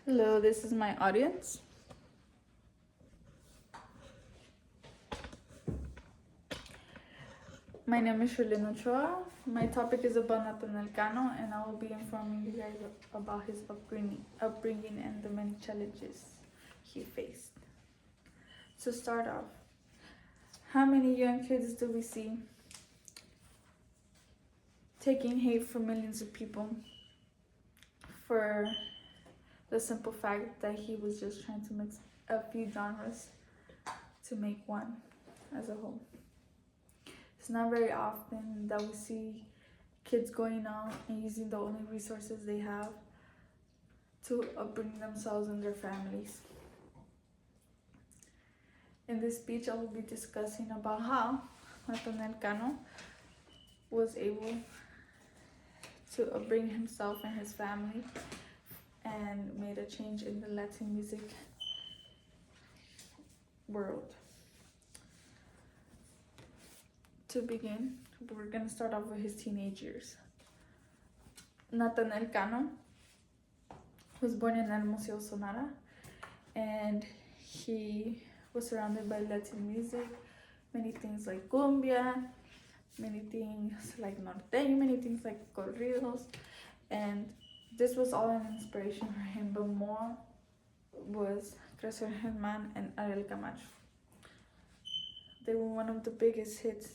Hello, this is my audience. My name is Sherlyn Ochoa. My topic is about Nathaniel Cano, and I will be informing you guys about his upbringing and the many challenges he faced. To start off, how many young kids do we see taking hate from millions of people for the simple fact that he was just trying to mix a few genres to make one as a whole? It's not very often that we see kids going out and using the only resources they have to upbring themselves and their families. In this speech, I will be discussing about how Nathaniel Cano was able to upbring himself and his family and made a change in the Latin music world. To begin, we're gonna start off with his teenage years. Nathaniel Cano was born in Hermosillo, Sonora, and he was surrounded by Latin music, many things like cumbia, many things like norteño, many things like corridos, and this was all an inspiration for him, but more was Crecer Germán and Ariel Camacho. They were one of the biggest hits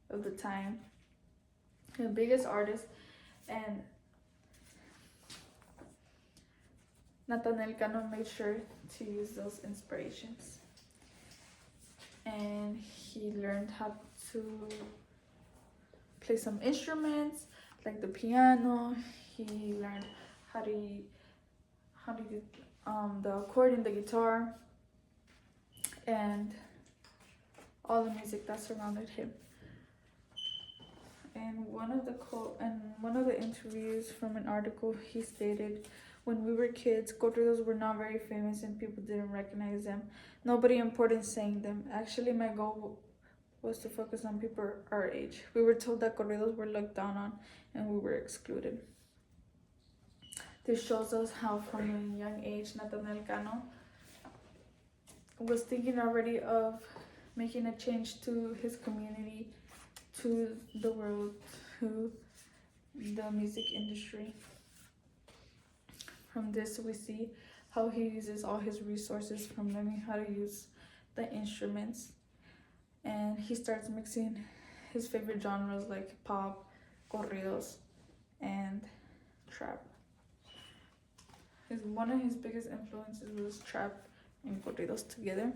of the time, the biggest artists, and Nathaniel Cano made sure to use those inspirations. And he learned how to play some instruments like the piano. He learned how to do the accordion, the guitar, and all the music that surrounded him. And one of the interviews from an article, he stated, "When we were kids, corridos were not very famous and people didn't recognize them. Nobody important sang them. Actually, my goal was to focus on people our age. We were told that corridos were looked down on and we were excluded." This shows us how from a young age Nathaniel Cano was thinking already of making a change to his community, to the world, to the music industry. From this, we see how he uses all his resources from learning how to use the instruments, and he starts mixing his favorite genres like pop, corridos, and trap. One of his biggest influences was trap and corridos together.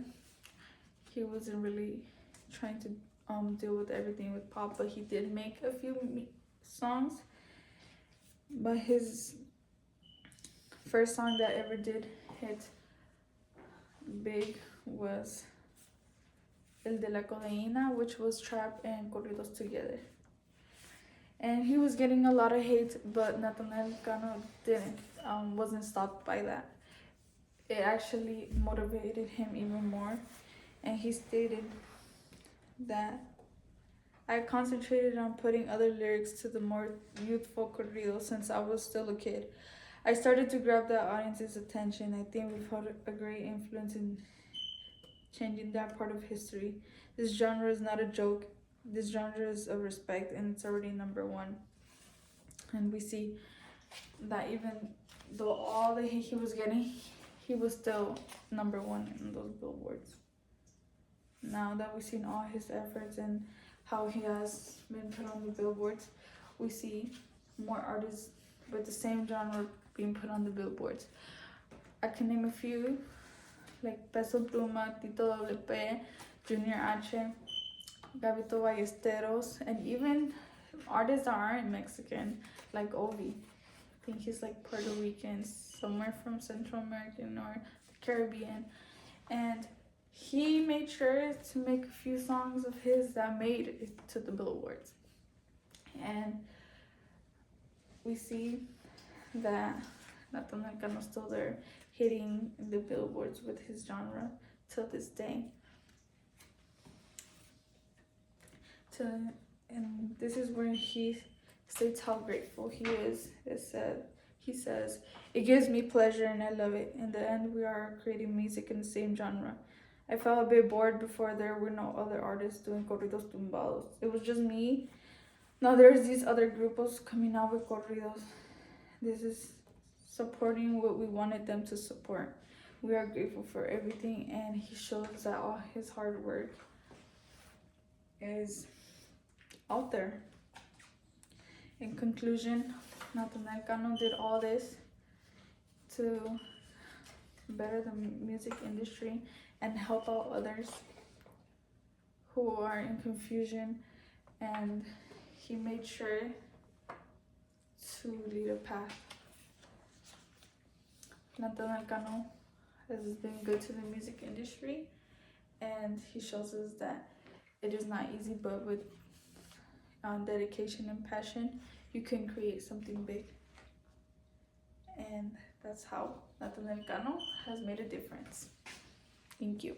He wasn't really trying to deal with everything with pop, but he did make a few songs. But his first song that ever did hit big was El de la Codeína, which was trap and corridos together. And he was getting a lot of hate, but Nathaniel Cano wasn't stopped by that. It actually motivated him even more, and he stated that I concentrated on putting other lyrics to the more youthful corridos since I was still a kid. I started to grab the audience's attention. I think we've had a great influence in changing that part of history. This genre is not a joke. This genre is a respect, and it's already number one. And we see that even though all the hate he was getting, he was still number one in those billboards. Now that we've seen all his efforts and how he has been put on the billboards, we see more artists with the same genre being put on the billboards. I can name a few, like Peso Pluma, Tito WP, Junior H, Gabito Ballesteros, and even artists that aren't Mexican, like Ovi. I think he's like Puerto Rican, somewhere from Central American or the Caribbean. And he made sure to make a few songs of his that made it to the billboards. And we see that Nathaniel Cano is still there, hitting the billboards with his genre till this day. And this is where he states how grateful he is. It said He says, "It gives me pleasure and I love it. In the end, we are creating music in the same genre. I felt a bit bored before there were no other artists doing corridos tumbados. It was just me. Now there's these other grupos coming out with corridos. This is supporting what we wanted them to support. We are grateful for everything, and he shows that all his hard work is out there." In conclusion, Nathaniel Cano did all this to better the music industry and help out others who are in confusion, and he made sure to lead a path. Nathaniel Cano has been good to the music industry, and he shows us that it is not easy, but with dedication and passion, you can create something big. And that's how Nathaniel Cano has made a difference. Thank you.